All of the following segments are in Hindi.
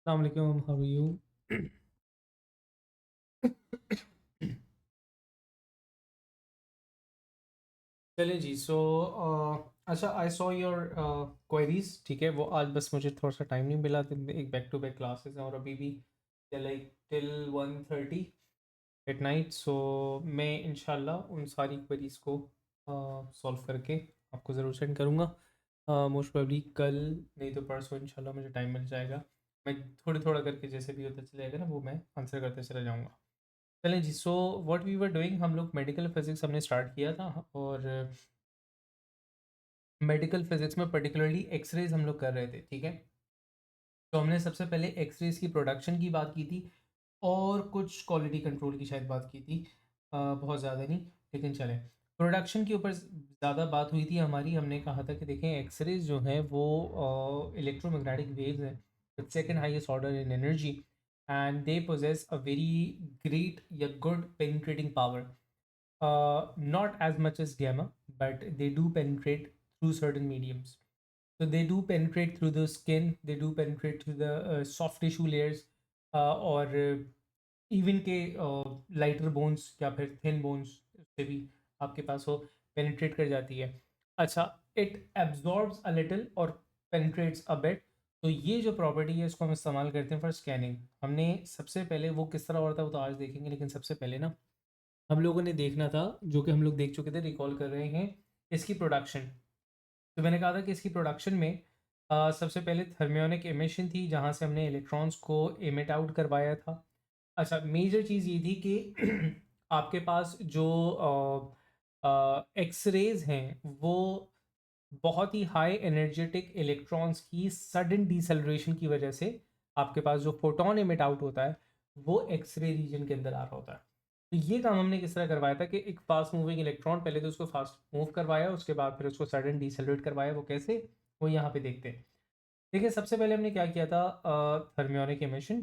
Assalamualaikum, how are you? चलिए जी। अच्छा, आई सॉ योर क्वेरीज। ठीक है, वो आज बस मुझे थोड़ा सा टाइम नहीं मिला, तो एक बैक टू बैक क्लासेस हैं और अभी भी लाइक टिल 1:30 एट नाइट। सो मैं इंशाल्लाह उन सारी क्वेरीज को सॉल्व करके आपको ज़रूर सेंड करूँगा। मोस्ट प्रोबेबली कल, नहीं तो परसों इंशाल्लाह मुझे टाइम मिल जाएगा। मैं थोड़ा थोड़ा करके जैसे भी होता चलेगा ना, वो मैं आंसर करते चला जाऊँगा। चलें जी। So what we were doing, हम लोग मेडिकल फिजिक्स हमने स्टार्ट किया था, और मेडिकल फिजिक्स में पर्टिकुलरली एक्सरेज हम लोग कर रहे थे। ठीक है, तो हमने सबसे पहले एक्सरेज की प्रोडक्शन की बात की थी और कुछ क्वालिटी कंट्रोल की शायद बात की थी। बहुत ज़्यादा नहीं, लेकिन चलें, प्रोडक्शन के ऊपर ज़्यादा बात हुई थी हमारी। हमने कहा था कि देखें, एक्सरेज जो हैं वो इलेक्ट्रोमैग्नेटिक वेव्स हैं, second highest order in energy, and they possess a very great या good penetrating power. Not as much as gamma, but they do penetrate through certain mediums. So they do penetrate through the skin, they do penetrate through the soft tissue layers, और इवन के लाइटर बोन्स या फिर थिन बोन्स से भी आपके पास वो पेनिट्रेट कर जाती है। अच्छा, इट एब्जॉर्ब्स अ लिटिल और पेनिट्रेट्स अ बिट। तो ये जो प्रॉपर्टी है इसको हम इस्तेमाल करते हैं फॉर स्कैनिंग। हमने सबसे पहले, वो किस तरह होता है वो तो आज देखेंगे, लेकिन सबसे पहले ना हम लोगों ने देखना था, जो कि हम लोग देख चुके थे, रिकॉल कर रहे हैं, इसकी प्रोडक्शन। तो मैंने कहा था कि इसकी प्रोडक्शन में सबसे पहले थर्मियोनिक एमिशन थी, जहाँ से हमने इलेक्ट्रॉन्स को एमिट आउट करवाया था। अच्छा, मेजर चीज़ ये थी कि आपके पास जो एक्सरेज हैं वो बहुत ही हाई एनर्जेटिक इलेक्ट्रॉन्स की सडन डिसेलरेशन की वजह से आपके पास जो फोटोन एमिट आउट होता है वो एक्सरे रीजन के अंदर आ रहा होता है। तो ये काम हमने किस तरह करवाया था कि एक फास्ट मूविंग इलेक्ट्रॉन, पहले तो उसको फास्ट मूव करवाया, उसके बाद फिर उसको सडन डिसेलरेट करवाया। वो कैसे, वो यहाँ पे देखते हैं। देखिए, सबसे पहले हमने क्या किया था, थर्मियोनिक एमिशन।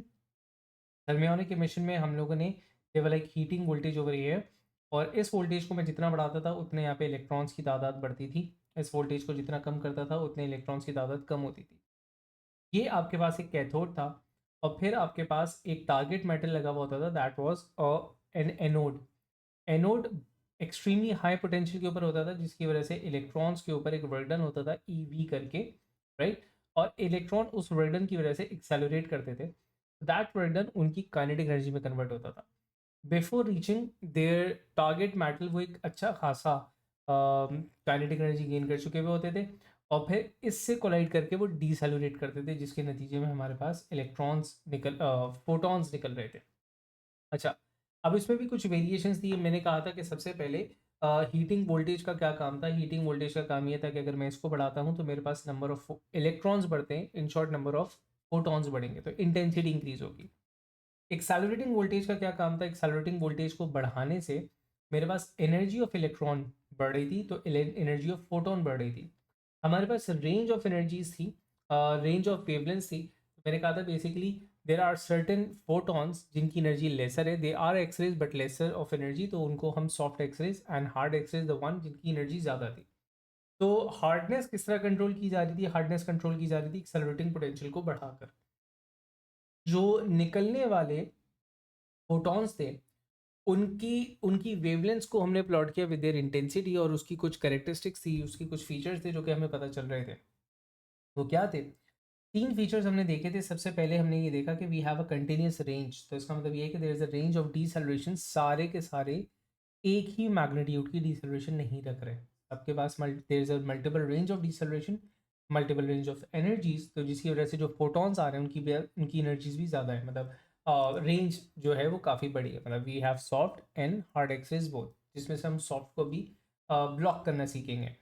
थर्मियोनिक एमिशन में हम लोगों ने केवल एक हीटिंग वोल्टेज ओवर है, और इस वोल्टेज को मैं जितना बढ़ाता था उतने यहाँ पे इलेक्ट्रॉन्स की तादाद बढ़ती थी। इस वोल्टेज को जितना कम करता था उतने इलेक्ट्रॉन्स की तादाद कम होती थी। ये आपके पास एक कैथोड था, और फिर आपके पास एक टारगेट मेटल लगा हुआ होता था, that was an anode. Anode extremely high potential के ऊपर होता था, जिसकी वजह से इलेक्ट्रॉन्स के ऊपर एक वर्क डन होता था, ईवी करके, राइट। और इलेक्ट्रॉन उस वर्क डन की वजह से एक्सेलरेट करते थे। दैट वर्क डन उनकी काइनेटिक एनर्जी में कन्वर्ट होता था। Before reaching their target metal, वो एक अच्छा खासा काइनेटिक एनर्जी गेन कर चुके हुए होते थे, और फिर इससे कोलाइड करके वो डीसेलरेट करते थे, जिसके नतीजे में हमारे पास इलेक्ट्रॉन्स निकल फोटॉन्स निकल रहे थे। अच्छा, अब इसमें भी कुछ वेरिएशंस थी। मैंने कहा था कि सबसे पहले हीटिंग वोल्टेज का क्या काम था। हीटिंग वोल्टेज का काम ये था कि अगर मैं इसको बढ़ाता हूँ तो मेरे पास नंबर ऑफ इलेक्ट्रॉन्स बढ़ते हैं, in short number of photons बढ़ेंगे, तो इंटेंसिटी इंक्रीज होगी। एक्सेलरेटिंग वोल्टेज का क्या काम था, एक्सेलरेटिंग वोल्टेज को बढ़ाने से मेरे पास एनर्जी ऑफ इलेक्ट्रॉन बढ़ रही थी, तो एनर्जी ऑफ फोटोन बढ़ रही थी। हमारे पास रेंज ऑफ एनर्जीज थी, रेंज ऑफ वेवलेंथ थी। तो मैंने कहा था basically there are certain photons जिनकी एनर्जी लेसर है, they are x-rays but lesser of energy, तो उनको हम soft x-rays, and hard x-rays the one जिनकी एनर्जी ज़्यादा थी। तो हार्डनेस किस तरह कंट्रोल की जा रही थी, हार्डनेस कंट्रोल की जा रही थी एक्सेलरेटिंग पोटेंशियल को बढ़ाकर। जो निकलने वाले फोटॉन्स थे, उनकी उनकी वेवलेंथ्स को हमने प्लॉट किया विद देयर इंटेंसिटी, और उसकी कुछ कैरेक्टरिस्टिक्स थी, उसकी कुछ फीचर्स थे जो कि हमें पता चल रहे थे। वो क्या थे? 3 फीचर्स हमने देखे थे। सबसे पहले हमने ये देखा कि we have a continuous range. तो इसका मतलब ये है कि there is a range of deceleration. सारे के सारे एक ही मैग्नीट्यूड की डीसेलरेशन नहीं रख रहे। सबके पास there is a multiple range of deceleration, multiple range of energies, तो जिसकी वजह से जो फोटॉन्स आ रहे हैं उनकी एनर्जीज़ भी ज़्यादा है। मतलब रेंज जो है वो काफ़ी बड़ी है। मतलब we have soft and hard access both, जिसमें से हम सॉफ्ट को भी ब्लॉक करना सीखेंगे।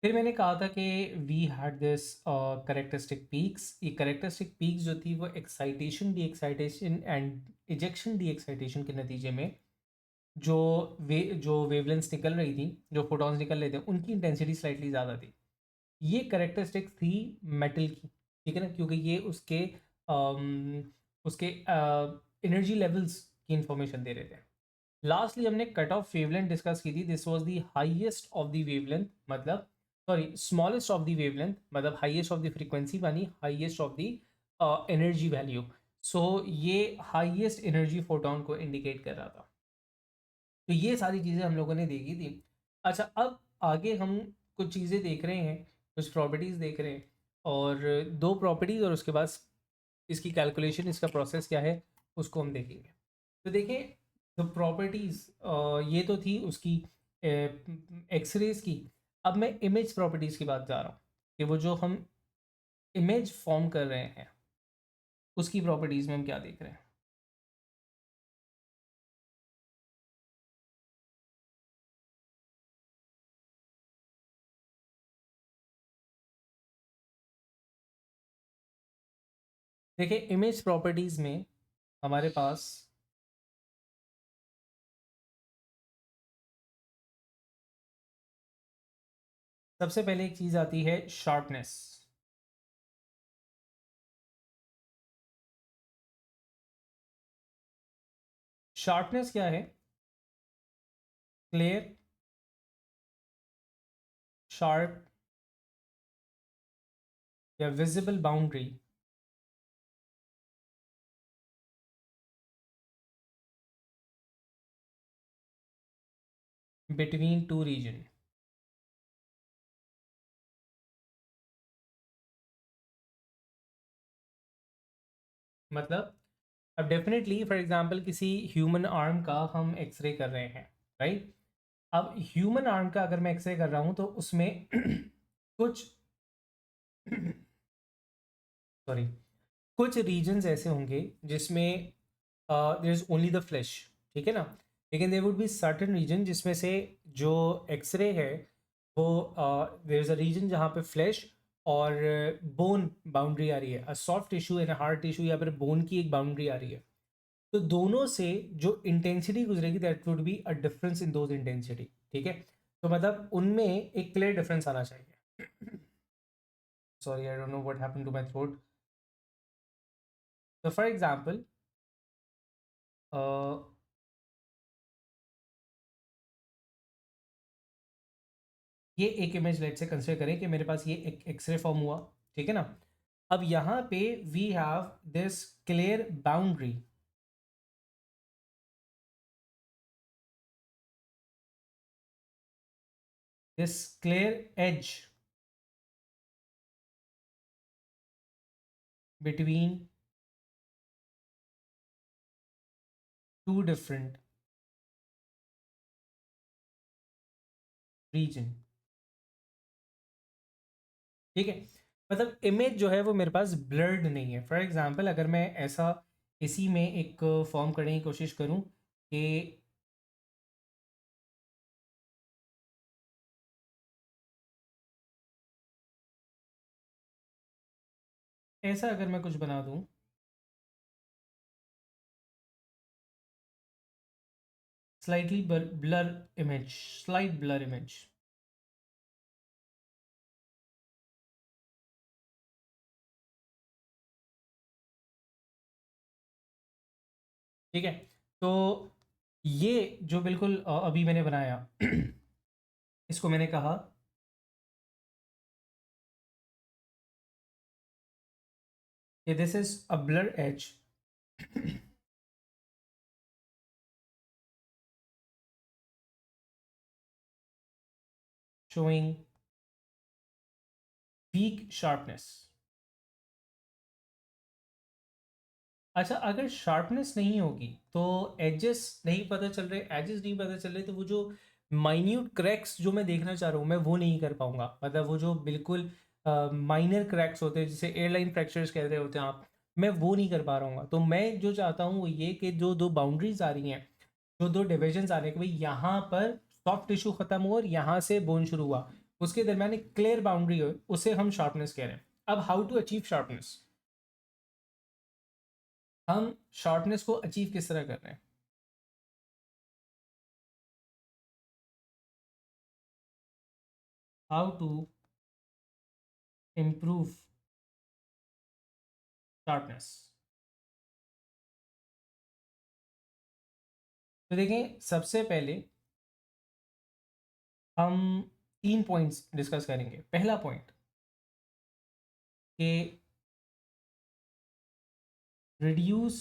फिर मैंने कहा था कि we had this characteristic peaks. ये करेक्टरिस्टिक पीक्स जो थी वो excitation de excitation and ejection de excitation के नतीजे में जो जो वेवलेंथ्स निकल रही थी, जो फोटॉन्स निकल रहे थे, उनकी इंटेंसिटी स्लाइटली ज़्यादा थी। ये करेक्टरिस्टिक्स थी मेटल की, ठीक है ना, क्योंकि ये उसके एनर्जी लेवल्स की इंफॉर्मेशन दे रहे थे। लास्टली हमने कट ऑफ वेवलेंथ डिस्कस की थी। This was the highest of the wavelength, मतलब sorry smallest of the wavelength, मतलब हाईएस्ट ऑफ द फ्रीक्वेंसी मानी highest of the energy value. So ये हाईएस्ट एनर्जी फोटोन को इंडिकेट कर रहा था। तो ये सारी चीज़ें हम लोगों ने देखी थी। अच्छा, अब आगे हम कुछ चीज़ें देख रहे हैं, कुछ प्रॉपर्टीज़ देख रहे हैं, और दो प्रॉपर्टीज़ और उसके बाद इसकी कैलकुलेशन, इसका प्रोसेस क्या है उसको हम देखेंगे। तो देखिए, द प्रॉपर्टीज़ ये तो थी उसकी एक्सरेज की। अब मैं इमेज प्रॉपर्टीज़ की बात जा रहा हूँ कि वो जो हम इमेज फॉर्म कर रहे हैं उसकी प्रॉपर्टीज़ में हम क्या देख रहे हैं। देखिए, इमेज प्रॉपर्टीज़ में हमारे पास सबसे पहले एक चीज़ आती है, शार्पनेस। शार्पनेस क्या है? क्लियर, शार्प या visible boundary between two region. मतलब, अब डेफिनेटली फॉर एग्जांपल किसी ह्यूमन आर्म का हम एक्सरे कर रहे हैं, राइट? अब ह्यूमन आर्म का अगर मैं एक्सरे कर रहा हूं तो उसमें कुछ सॉरी, कुछ रीजन्स ऐसे होंगे जिसमें there is only the flash, ठीक है ना? लेकिन there would be certain region जिसमें से जो एक्सरे है वो देयर इज अ रीजन जहाँ पे फ्लैश और बोन बाउंड्री आ रही है, a soft tissue and hard tissue, या फिर बोन की एक बाउंड्री आ रही है। तो दोनों से जो इंटेंसिटी गुजरेगी that would be a difference in those intensity, ठीक है? तो मतलब उनमें एक क्लियर डिफरेंस आना चाहिए। Sorry, I don't know what happened to my throat. तो फॉर एग्जांपल, ये एक इमेज लेट से कंसिडर करें कि मेरे पास ये एक एक्सरे फॉर्म हुआ, ठीक है ना? अब यहाँ पे we have this clear boundary, this clear edge between two different region, ठीक है? मतलब इमेज जो है वो मेरे पास ब्लर्ड नहीं है। फॉर एग्जांपल, अगर मैं ऐसा इसी में एक फॉर्म करने की कोशिश करूं कि ऐसा अगर मैं कुछ बना दूं, slightly blur image, slight blur image, ठीक है? तो ये जो बिल्कुल अभी मैंने बनाया इसको मैंने कहा कि this is a blur edge showing weak sharpness। अच्छा, अगर शार्पनेस नहीं होगी तो एजेस नहीं पता चल रहे, एजेस नहीं पता चल रहे, तो वो जो माइन्यूट क्रैक्स जो मैं देखना चाह रहा हूँ मैं वो नहीं कर पाऊंगा। मतलब वो जो बिल्कुल माइनर क्रैक्स होते हैं जिसे एयरलाइन फ्रैक्चर्स कह रहे होते हैं आप, मैं वो नहीं कर पा रहा हूँ। तो मैं जो चाहता हूँ वो ये कि जो दो बाउंड्रीज आ रही हैं, जो दो डिविजन आ रहे हैं, कि भाई यहाँ पर सॉफ्ट टिश्यू खत्म हुआ और यहाँ से बोन शुरू हुआ, उसके दरमियान एक क्लियर बाउंड्री हो, उसे हम शार्पनेस कह रहे हैं। अब हाउ टू अचीव शार्पनेस, हम शॉर्टनेस को अचीव किस तरह कर रहे हैं? How to improve shortness. तो देखें, सबसे पहले हम तीन पॉइंट्स डिस्कस करेंगे। पहला पॉइंट कि reduce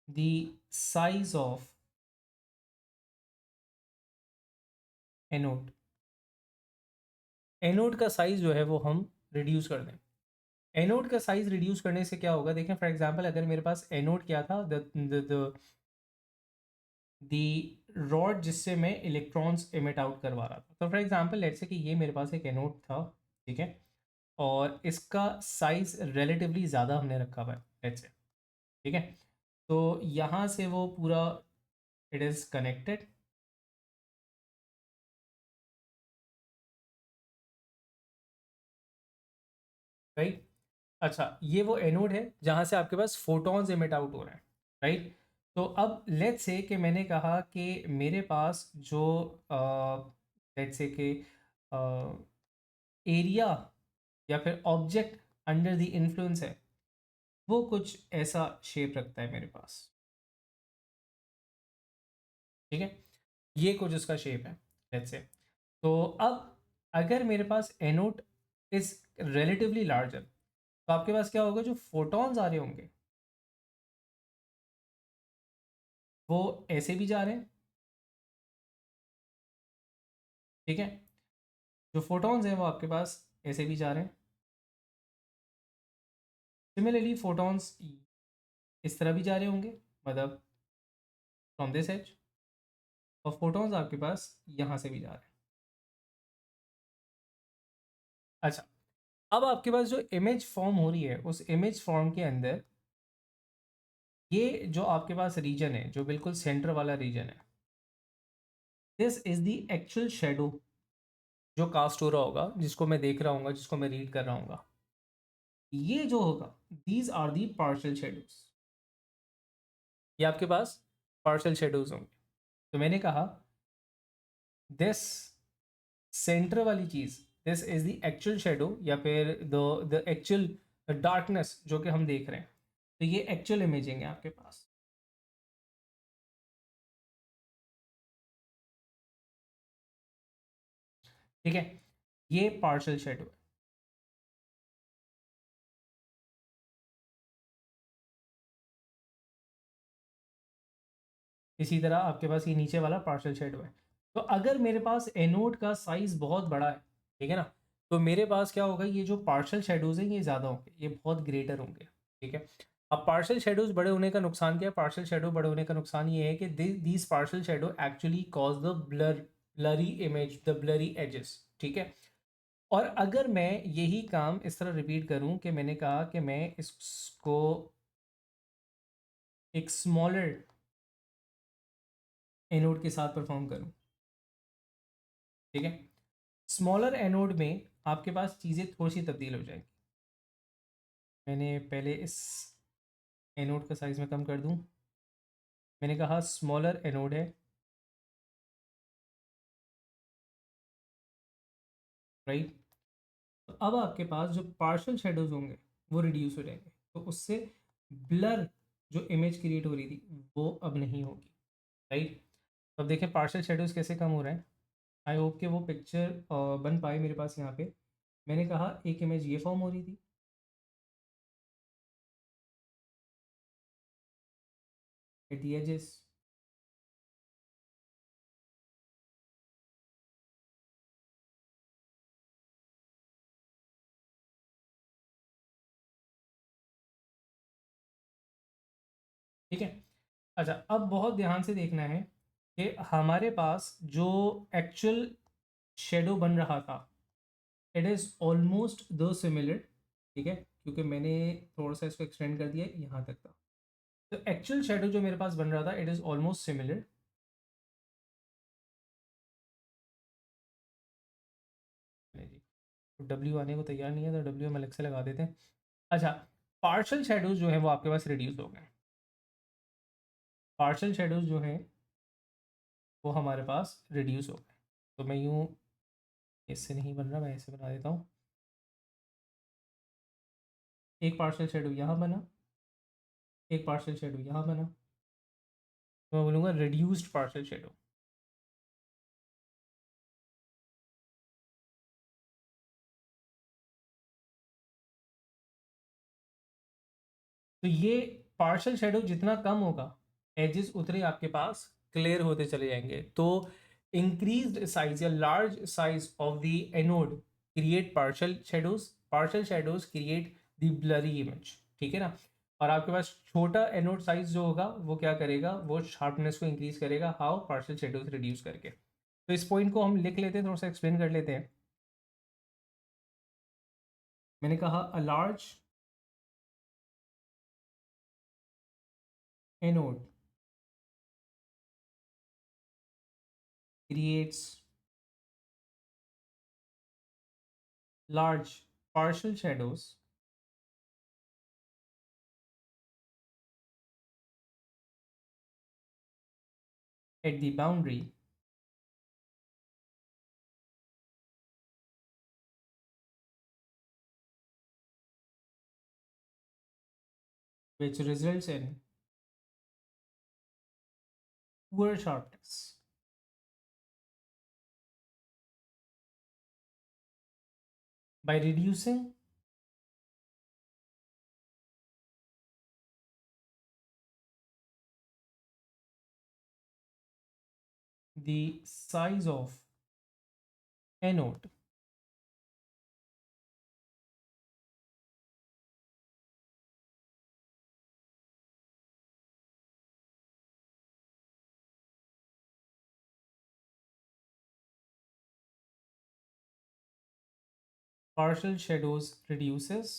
the size of anode. Anode का साइज जो है वो हम रिड्यूस कर दें। एनोड का साइज रिड्यूस करने से क्या होगा, देखें फॉर एग्जांपल अगर मेरे पास एनोड क्या था, द रॉड जिससे मैं इलेक्ट्रॉन्स एमिट आउट करवा रहा था। तो फॉर एग्जांपल लेट्स से कि ये मेरे पास एक एनोड था, ठीक है, और इसका साइज रिलेटिवली ज़्यादा हमने रखा हुआ है लेट्स से, ठीक है। तो यहाँ से वो पूरा इट इज़ कनेक्टेड, राइट। अच्छा, ये वो एनोड है जहाँ से आपके पास फोटॉन्स एमिट आउट हो रहे हैं, राइट। तो अब लेट्स से कि मैंने कहा कि मेरे पास जो लेट्स से कि एरिया या फिर ऑब्जेक्ट अंडर द इन्फ्लुएंस है, वो कुछ ऐसा शेप रखता है मेरे पास, ठीक है। ये कुछ उसका शेप है लेट्स से। तो अब अगर मेरे पास एनोड इज रिलेटिवली लार्जर, तो आपके पास क्या होगा, जो फोटॉन्स आ रहे होंगे वो ऐसे भी जा रहे हैं, ठीक है। जो फोटॉन्स हैं वो आपके पास ऐसे भी जा रहे हैं। सिमिलरली फोटॉन्स इस तरह भी जा रहे होंगे, मतलब फ्रॉम दिस एज, और फोटॉन्स आपके पास यहाँ से भी जा रहे हैं। अच्छा, अब आपके पास जो इमेज फॉर्म हो रही है, उस इमेज फॉर्म के अंदर ये जो आपके पास रीजन है, जो बिल्कुल सेंटर वाला रीजन है, this is the actual shadow जो कास्ट हो रहा होगा, जिसको मैं देख रहा हूँ, जिसको मैं रीड कर रहा हूँ। ये जो होगा, these are the partial shadows. ये आपके पास पार्शियल शेडोज होंगे। तो मैंने कहा दिस सेंटर वाली चीज, this is the actual shadow, या फिर द एक्चुअल डार्कनेस जो कि हम देख रहे हैं। तो ये एक्चुअल इमेजिंग है आपके पास, ठीक है। ये पार्शियल शेडो है। इसी तरह आपके पास ये नीचे वाला पार्शियल शेडो है। तो अगर मेरे पास एनोड का साइज बहुत बड़ा है, ठीक है ना, तो मेरे पास क्या होगा, ये जो पार्शियल शेडोज हैं ये ज़्यादा होंगे, ये बहुत ग्रेटर होंगे, ठीक है। अब पार्शियल शेडोज बड़े होने का नुकसान क्या है, पार्शियल शेडो बड़े होने का नुकसान ये है कि these partial shadow actually cause the blurry image, the blurry edges, ठीक है। और अगर मैं यही काम इस तरह रिपीट करूं कि मैंने कहा कि मैं इसको एक स्मॉलर एनोड के साथ परफॉर्म करूं, ठीक है। स्मॉलर एनोड में आपके पास चीज़ें थोड़ी सी तब्दील हो जाएंगी। मैंने पहले इस एनोड का साइज़ में कम कर दूं। मैंने कहा स्मॉलर एनोड है, राइट। तो अब आपके पास जो पार्शियल शेडोज होंगे वो रिड्यूस हो जाएंगे, तो उससे ब्लर जो इमेज क्रिएट हो रही थी वो अब नहीं होगी, राइट। तो अब देखें पार्शियल शेडोज कैसे कम हो रहे हैं। आई होप कि वो पिक्चर बन पाए मेरे पास यहाँ पे। मैंने कहा एक इमेज ये फॉर्म हो रही थी एट दी एजेस, ठीक है। अच्छा, अब बहुत ध्यान से देखना है कि हमारे पास जो एक्चुअल शेडो बन रहा था, इट इज़ ऑलमोस्ट दो सिमिलर, ठीक है, क्योंकि मैंने थोड़ा सा इसको एक्सटेंड कर दिया यहाँ तक था। तो एक्चुअल शेडो जो मेरे पास बन रहा था, इट इज़ ऑलमोस्ट सिमिलर। नहीं जी, तो डब्ल्यू आने को तैयार नहीं है, तो डब्ल्यू हम अलग से लगा देते हैं। अच्छा, पार्शल शेडोज जो है वो आपके पास रिड्यूस हो गए। पार्शल शेडोज जो हैं वो हमारे पास रिड्यूस हो गए। तो मैं यूँ, इससे नहीं बन रहा, मैं ऐसे बना देता हूँ। एक पार्शल शेडो यहाँ बना, एक पार्शल शेडो यहाँ बना, तो मैं बोलूँगा रिड्यूस्ड पार्शल शेडो। तो ये पार्शियल शेडो जितना कम होगा, एजेस उतने आपके पास क्लियर होते चले जाएंगे। तो इंक्रीज्ड साइज या large size of the anode create partial shadows create the blurry image, ठीक है ना। और आपके पास छोटा एनोड साइज जो होगा वो क्या करेगा, वो शार्पनेस को इंक्रीज करेगा, हाउ, पार्शियल शेडोज रिड्यूस करके। तो इस पॉइंट को हम लिख लेते हैं, थोड़ा सा एक्सप्लेन कर लेते हैं। मैंने कहा a large anode creates large partial shadows at the boundary which results in poor sharpness. By reducing the size of anode, partial shadows reduces,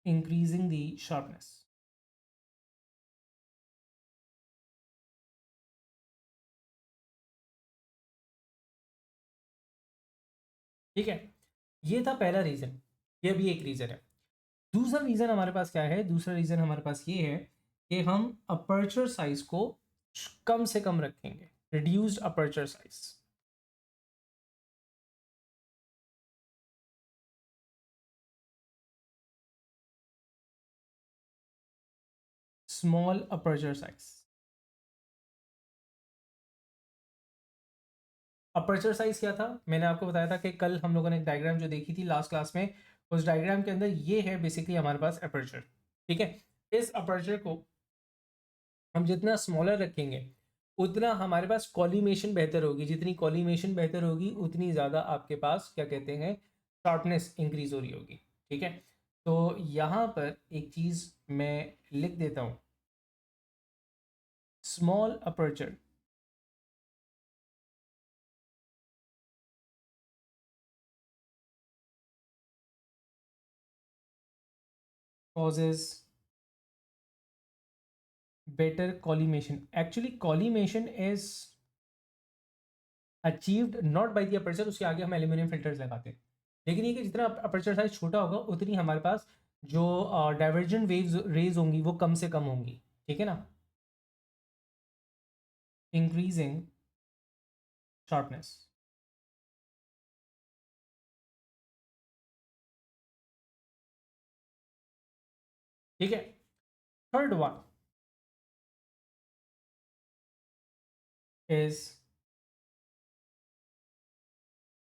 increasing the sharpness. ठीक है, ये था पहला रीजन, ये भी एक रीजन है। दूसरा रीजन हमारे पास क्या है, दूसरा रीजन हमारे पास ये है कि हम अपर्चर साइज को कम से कम रखेंगे, reduced aperture size, small aperture size. Aperture size क्या था, मैंने आपको बताया था कि कल हम लोगों ने एक डायग्राम जो देखी थी लास्ट क्लास में, उस डायग्राम के अंदर ये है बेसिकली हमारे पास अपर्चर, ठीक है। इस अपर्चर को हम जितना स्मॉलर रखेंगे उतना हमारे पास कॉलीमेशन बेहतर होगी, जितनी कॉलीमेशन बेहतर होगी उतनी ज़्यादा आपके पास क्या कहते हैं, शार्पनेस इंक्रीज हो रही होगी, ठीक है। तो यहाँ पर एक चीज़ मैं लिख देता हूँ, small aperture causes better collimation. Actually collimation is achieved not by the aperture, उसके आगे हम एल्यूमिनियम फिल्टर्स लगाते हैं। लेकिन ये कि जितना अपर्चर साइज छोटा होगा उतनी हमारे पास जो डाइवर्जेंट वेव्स रेज होंगी वो कम से कम होंगी, ठीक है ना, इंक्रीजिंग शार्पनेस। ठीक है, third one is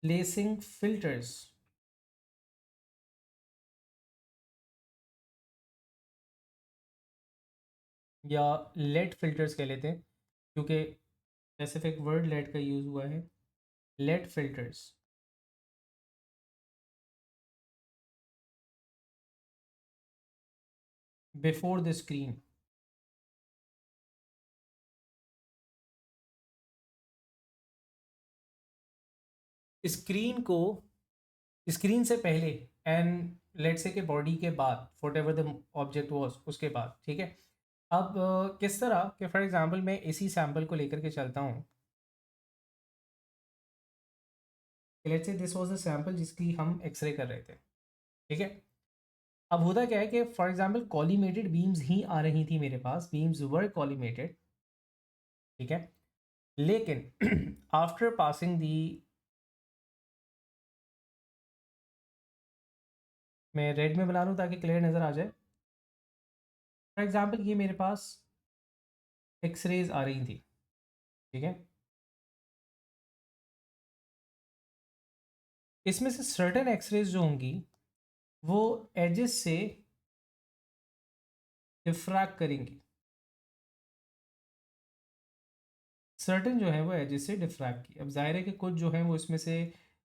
placing filters या लेड फिल्टर्स कह लेते हैं, क्योंकि स्पेसिफिक वर्ड लेड का यूज हुआ है, lead filters before the screen. Screen को, स्क्रीन से पहले एंड लेट्स से के बॉडी के बाद, whatever the object was, उसके बाद, ठीक है। अब किस तरह कि फॉर एग्जांपल मैं इसी सैंपल को लेकर के चलता हूँ, let's say this was a sample जिसकी हम एक्सरे कर रहे थे, ठीक है। अब होता क्या है कि फॉर एग्जांपल कॉलीमेटेड बीम्स ही आ रही थी मेरे पास, बीम्स वर कॉलीमेटेड, ठीक है। लेकिन आफ्टर पासिंग दी, मैं रेड में बना लूँ ताकि क्लियर नज़र आ जाए। फॉर एग्जांपल ये मेरे पास एक्सरेज आ रही थी, ठीक है। इसमें से सर्टेन एक्सरेज जो होंगी वो एजेस से डिफ्रैक्ट करेंगी, सर्टेन जो है वो एजेस से डिफ्रैक्ट की। अब जाहिर है कि कुछ जो है वो इसमें से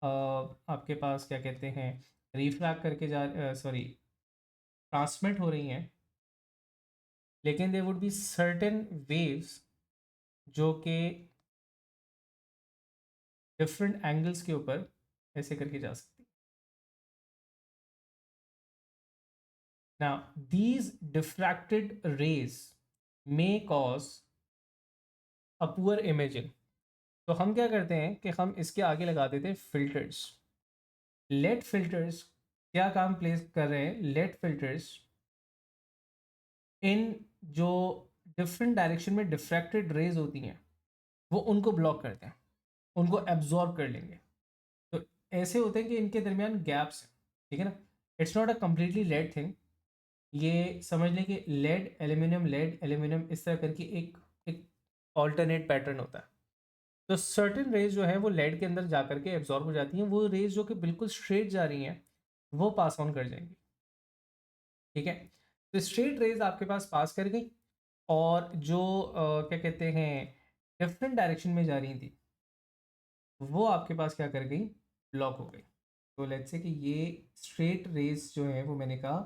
आपके पास क्या कहते हैं रिफ्रैक्ट करके जा सॉरी ट्रांसमिट हो रही हैं, लेकिन they would be certain waves जो कि डिफरेंट एंगल्स के ऊपर ऐसे करके जा सकती है। Now these diffracted rays may cause a poor imaging. तो हम क्या करते हैं कि हम इसके आगे लगा देते हैं फिल्टर्स। लेड फिल्टर्स क्या काम प्ले कर रहे हैं? लेड फिल्टर्स इन जो डिफरेंट डायरेक्शन में डिफ्रैक्टेड रेज होती हैं वो उनको ब्लॉक करते हैं, उनको एब्जॉर्ब कर लेंगे। तो ऐसे होते हैं कि इनके दरमियान गैप्स हैं, ठीक है ना। It's not a completely lead thing, ये समझ लें कि लेड एल्यूमिनियम इस तरह करके एक एक ऑल्टरनेट पैटर्न होता है। तो सर्टेन रेज जो है वो लेड के अंदर जा करके एब्जॉर्ब हो जाती हैं, वो रेज जो कि बिल्कुल स्ट्रेट जा रही हैं वो पास ऑन कर जाएंगी, ठीक है। तो स्ट्रेट रेज आपके पास पास कर गई, और जो क्या कहते हैं डिफरेंट डायरेक्शन में जा रही थी वो आपके पास क्या कर गई? ब्लॉक हो गई। तो लेट्स से कि ये स्ट्रेट रेज जो है वो मैंने कहा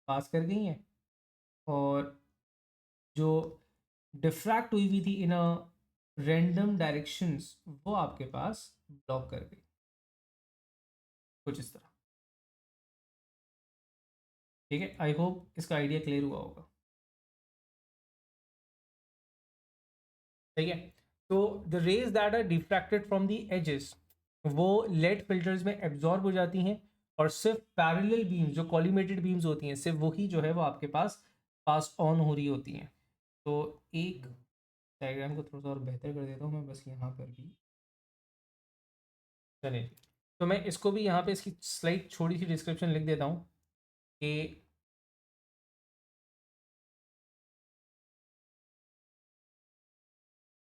पास कर गई हैं, और जो डिफ्रैक्ट हुई हुई थी इन अ रैंडम डायरेक्शंस वो आपके पास ब्लॉक कर गई, कुछ इस तरह। ठीक है, आई होप इसका आइडिया क्लियर हुआ होगा। ठीक है, तो the rays that are diffracted from the edges वो लेड फिल्टर्स में एब्जॉर्ब हो जाती हैं, और सिर्फ पैरेलल बीम्स जो कॉलीमेटेड बीम्स होती हैं सिर्फ वही जो है वो आपके पास पास ऑन हो रही होती हैं। तो एक डायग्राम को थोड़ा सा और बेहतर कर देता हूँ मैं बस यहाँ पर भी, चलिए। तो मैं इसको भी यहाँ पे इसकी स्लाइड छोटी सी डिस्क्रिप्शन लिख देता हूँ कि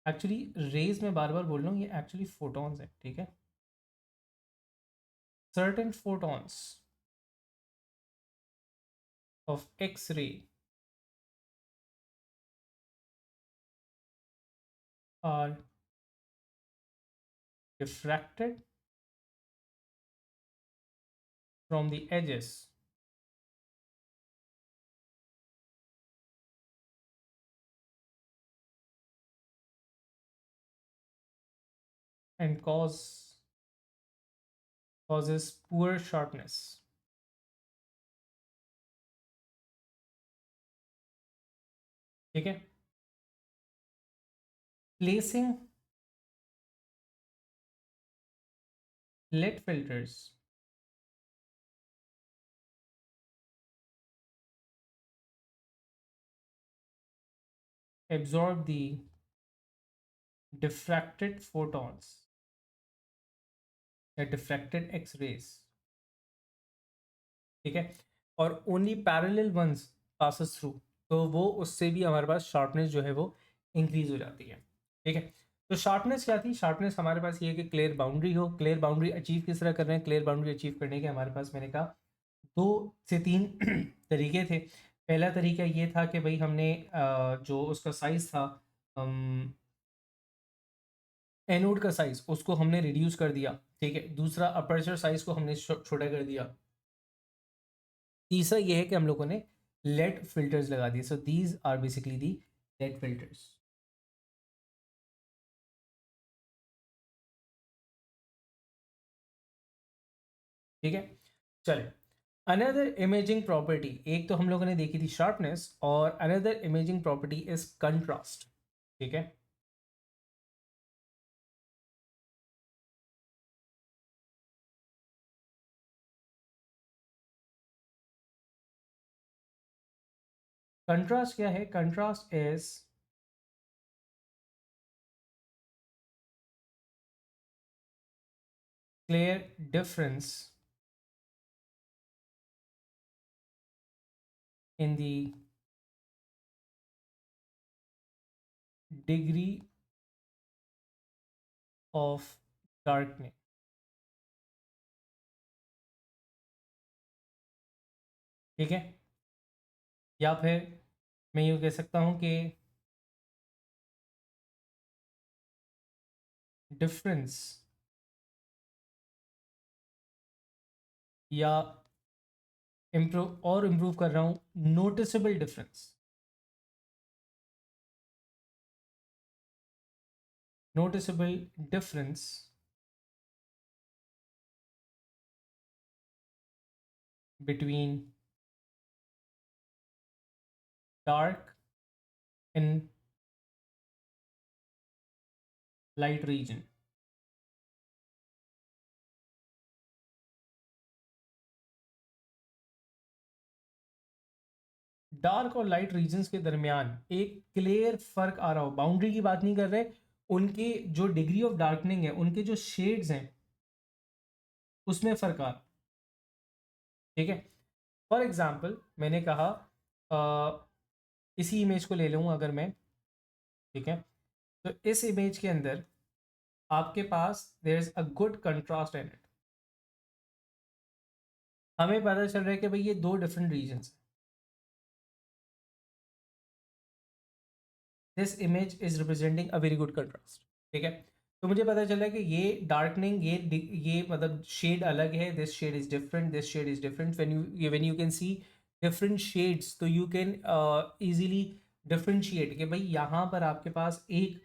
एक्चुअली रेज में बार बार बोल रहा हूँ ये एक्चुअली फोटॉन्स है, ठीक है। Certain photons of X ray are diffracted from the edges and causes poor sharpness, ठीक है। Placing lead filters absorb the diffracted photons या diffracted x-rays, ठीक है, और only parallel ones passes through, तो वो उससे भी हमारे पास शार्पनेस जो है वो इंक्रीज हो जाती है, ठीक है। तो शार्पनेस क्या थी? शार्पनेस हमारे पास ये है कि क्लियर बाउंड्री हो। क्लियर बाउंड्री अचीव किस तरह कर रहे हैं? क्लियर बाउंड्री अचीव करने के हमारे पास मैंने कहा 2 से 3 तरीके थे। पहला तरीका ये था कि भाई हमने जो उसका साइज़ था, एनोड का साइज़ उसको हमने रिड्यूस कर दिया, ठीक है। दूसरा अपर्चर साइज़ को हमने छोटा कर दिया। तीसरा ये है कि हम लोगों ने लेड फिल्टर्स लगा दिए। So these are basically the lead filters, ठीक है। चले, अनदर इमेजिंग प्रॉपर्टी, एक तो हम लोगों ने देखी थी शार्पनेस, और another imaging property is contrast, ठीक है। कंट्रास्ट क्या है? Contrast is clear difference in the degree of darkening, ठीक है, या फिर मैं यूँ कह सकता हूँ कि डिफरेंस या इम्प्रूव कर रहा हूँ, noticeable difference, noticeable difference between dark and light region. Dark और लाइट रीजन्स के दरमियान एक क्लियर फर्क आ रहा हो, बाउंड्री की बात नहीं कर रहे, उनके जो डिग्री ऑफ डार्कनिंग है, उनके जो शेड्स हैं उसमें फर्क आ रहा, ठीक है। फॉर एग्जाम्पल मैंने कहा इसी इमेज को ले लूँ अगर मैं, ठीक है, तो इस इमेज के अंदर आपके पास there is a good contrast in it, हमें पता चल रहा है कि भाई ये दो different regions, this image is representing a very good contrast, ठीक है। तो मुझे पता चला कि ये डार्कनिंग, ये मतलब शेड अलग है, this shade is different, this shade is different, when you can see different shades, तो यू कैन इजीली डिफरेंशिएट कि भाई यहाँ पर आपके पास एक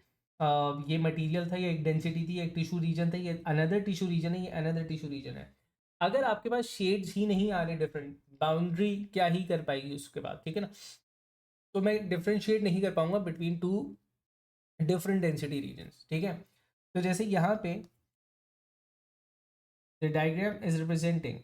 ये मटेरियल था, ये एक डेंसिटी थी, एक टिश्यू रीजन था, ये अनदर टिश्यू रीजन है, ये अनदर टिश्यू रीजन है। अगर आपके पास शेड्स ही नहीं आ रहे डिफरेंट, बाउंड्री क्या ही कर पाएगी उसके बाद, ठीक है ना, तो मैं डिफरेंशिएट नहीं कर पाऊंगा between two different density regions, ठीक है। तो जैसे यहाँ पे the diagram is representing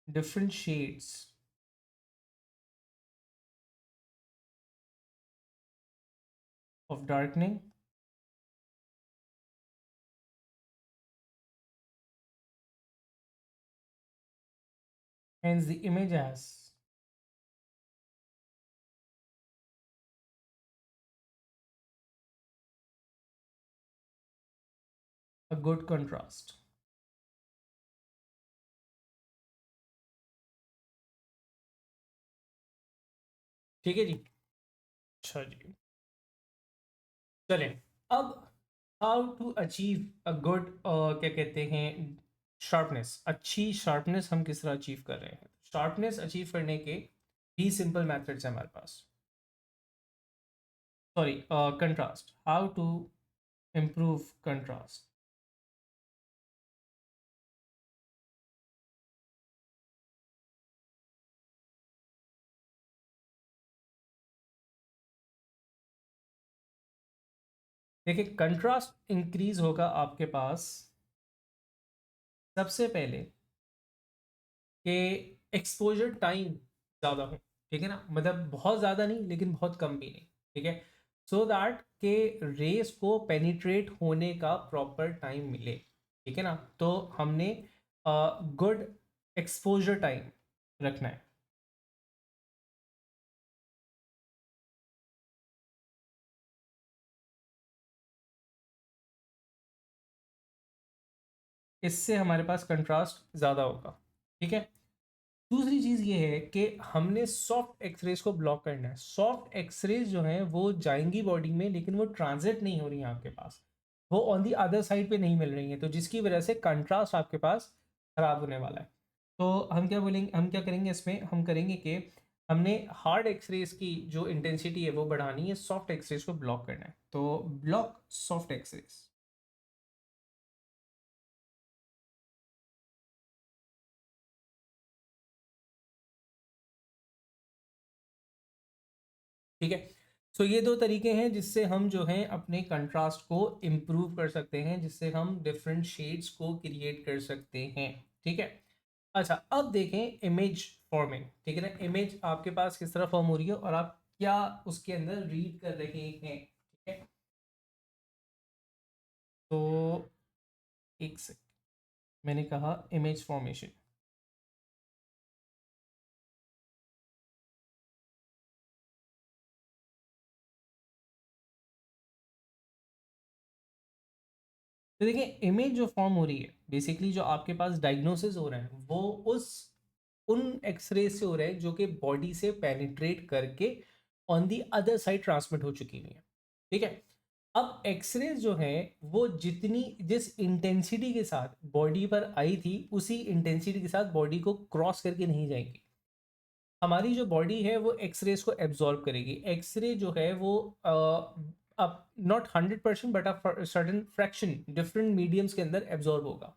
different shades of darkening, hence the image has a good contrast, ठीक है जी। अच्छा जी, चलें अब, how to achieve a good क्या कहते हैं शार्पनेस, अच्छी शार्पनेस हम किस तरह अचीव कर रहे हैं, शार्पनेस अचीव करने के ही सिंपल मेथड्स हैं हमारे पास, sorry contrast, how to improve contrast. देखिए कंट्रास्ट इंक्रीज होगा आपके पास सबसे पहले कि एक्सपोजर टाइम ज़्यादा हो, ठीक है ना, मतलब बहुत ज़्यादा नहीं लेकिन बहुत कम भी नहीं, ठीक है, सो दैट के रेस को पेनिट्रेट होने का प्रॉपर टाइम मिले, ठीक है ना। तो हमने गुड एक्सपोजर टाइम रखना है, इससे हमारे पास कंट्रास्ट ज़्यादा होगा, ठीक है। दूसरी चीज़ ये है कि हमने सॉफ्ट एक्सरेज को ब्लॉक करना है, सॉफ्ट एक्सरेज जो हैं वो जाएंगी बॉडी में लेकिन वो ट्रांजिट नहीं हो रही हैं आपके पास, वो ऑन दी अदर साइड पे नहीं मिल रही हैं, तो जिसकी वजह से कंट्रास्ट आपके पास खराब होने वाला है। तो हम क्या बोलेंगे, हम क्या करेंगे इसमें, हम करेंगे कि हमने हार्ड एक्सरेज की जो इंटेंसिटी है वो बढ़ानी है, सॉफ्ट एक्सरेज को ब्लॉक करना है, तो ब्लॉक सॉफ्ट एक्सरेज, ठीक है। सो ये दो तरीके हैं जिससे हम जो हैं अपने कंट्रास्ट को इम्प्रूव कर सकते हैं, जिससे हम डिफरेंट शेड्स को क्रिएट कर सकते हैं, ठीक है। अच्छा अब देखें इमेज फॉर्मिंग, ठीक है ना, इमेज आपके पास किस तरह फॉर्म हो रही है और आप क्या उसके अंदर रीड कर रहे हैं, ठीक है। तो एक सेकंड, मैंने कहा इमेज फॉर्मेशन, तो देखिए इमेज जो फॉर्म हो रही है बेसिकली जो आपके पास डायग्नोसिस हो रहा है वो उस उन एक्सरे से हो रहा है जो कि बॉडी से पेनिट्रेट करके on the other side transmit हो चुकी हुई है। ठीक है, अब एक्सरे जो है वो जितनी जिस इंटेंसिटी के साथ बॉडी पर आई थी उसी इंटेंसिटी के साथ बॉडी को क्रॉस करके नहीं जाएंगी। हमारी जो बॉडी है वो एक्सरेज को एब्जॉर्ब करेगी। एक्सरे जो है वो अब not 100% but a certain fraction different mediums के अंदर एब्जॉर्ब होगा।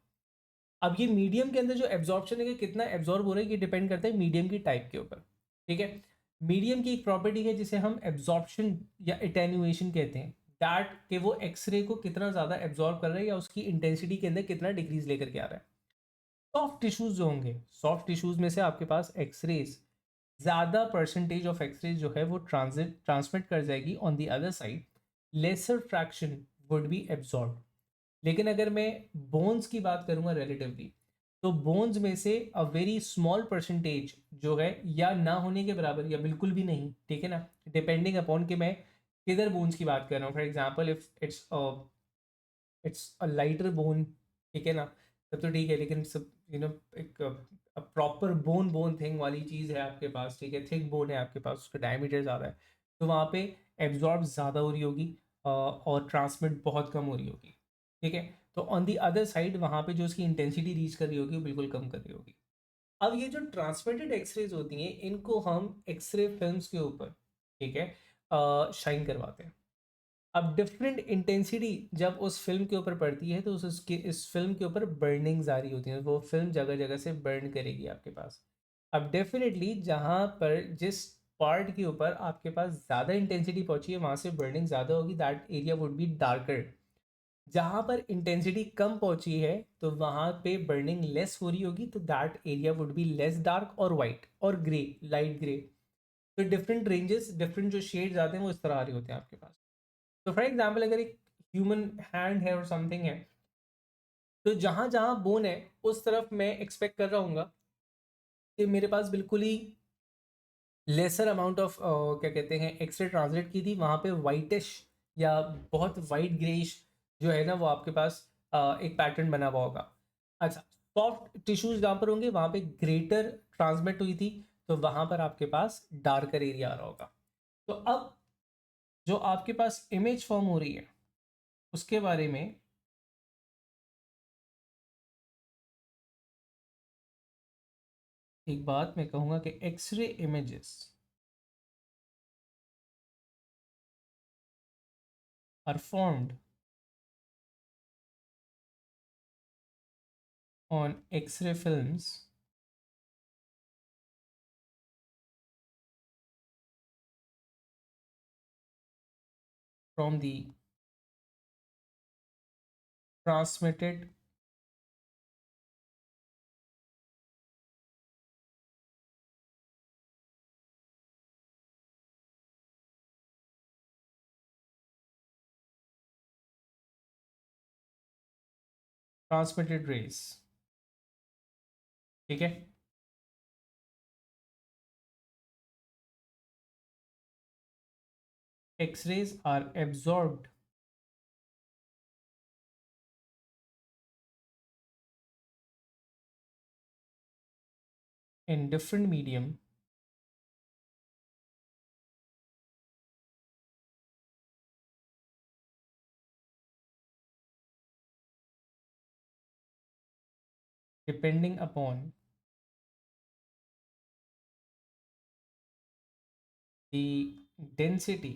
अब ये मीडियम के अंदर जो एब्जॉर्प्शन है कि कितना एब्जॉर्ब हो रहा है ये डिपेंड करता है मीडियम की टाइप के ऊपर। ठीक है, मीडियम की एक प्रॉपर्टी है जिसे हम एब्जॉर्प्शन या एटेन्युएशन कहते हैं, दैट कि वो एक्सरे को कितना ज़्यादा एब्जॉर्ब कर रहा है या उसकी इंटेंसिटी के अंदर कितना डिक्रीज लेकर के आ रहा है। सॉफ्ट टिश्यूज जो होंगे, सॉफ्ट टिश्यूज में से आपके पास एक्सरेज ज़्यादा परसेंटेज ऑफ एक्सरेज जो है वो ट्रांसमिट कर जाएगी on the other side, lesser fraction would be absorb. लेकिन अगर मैं बोन्स की बात करूंगा रिलेटिवली, तो बोन्स में से अ वेरी स्मॉल परसेंटेज जो है या ना होने के बराबर या बिल्कुल भी नहीं, ठीक है ना, डिपेंडिंग अपॉन कि मैं किधर बोन्स की बात कर रहा हूँ। For example if it's a lighter bone, ठीक है ना, तब तो ठीक है। लेकिन सब एक प्रॉपर बोन बोन थिंग वाली चीज़ है आपके पास, ठीक है, थिक बोन है आपके पास, उसका डायमीटर ज़्यादा है, तो वहाँ पे एब्जॉर्ब ज़्यादा हो रही होगी और ट्रांसमिट बहुत कम हो रही होगी। ठीक है, तो ऑन दी अदर साइड वहाँ पे जो उसकी इंटेंसिटी रीच कर रही होगी वो बिल्कुल कम कर रही होगी। अब ये जो ट्रांसमिटेड एक्सरेज होती हैं इनको हम एक्सरे फिल्म्स के ऊपर, ठीक है, शाइन करवाते हैं। अब डिफरेंट इंटेंसिटी जब उस फिल्म के ऊपर पड़ती है तो उसके इस फिल्म के ऊपर बर्निंग जारी होती है, वो फिल्म जगह जगह से बर्न करेगी आपके पास। अब डेफिनेटली जहाँ पर जिस पार्ट के ऊपर आपके पास ज़्यादा इंटेंसिटी पहुंची है वहाँ से बर्निंग ज़्यादा होगी, that area would be darker. जहाँ पर इंटेंसिटी कम पहुंची है तो वहाँ पे बर्निंग लेस हो रही होगी, तो that area would be less dark और वाइट और ग्रे, लाइट ग्रे। तो डिफरेंट रेंजेस, डिफरेंट जो शेड्स आते हैं वो इस तरह आ रहे होते हैं आपके पास। तो फॉर एग्जाम्पल अगर एक ह्यूमन हैंड है और समथिंग है, तो जहां जहां बोन है उस तरफ मैं एक्सपेक्ट कर रहा हूँ कि मेरे पास बिल्कुल ही लेसर अमाउंट ऑफ क्या कहते हैं एक्सरे ट्रांसलेट की थी, वहां पे वाइटिश या बहुत वाइट ग्रेइश जो है ना वो आपके पास एक पैटर्न बना हुआ होगा। अच्छा, सॉफ्ट टिश्यूज जहाँ पर होंगे वहां पे ग्रेटर ट्रांसमिट हुई थी, तो वहां पर आपके पास डार्कर एरिया आ रहा होगा। तो अब जो आपके पास इमेज फॉर्म हो रही है उसके बारे में एक बात मैं कहूँगा कि X ray images are formed on X ray films from the transmitted transmitted rays. ठीक है, X rays are absorbed in different medium depending upon the density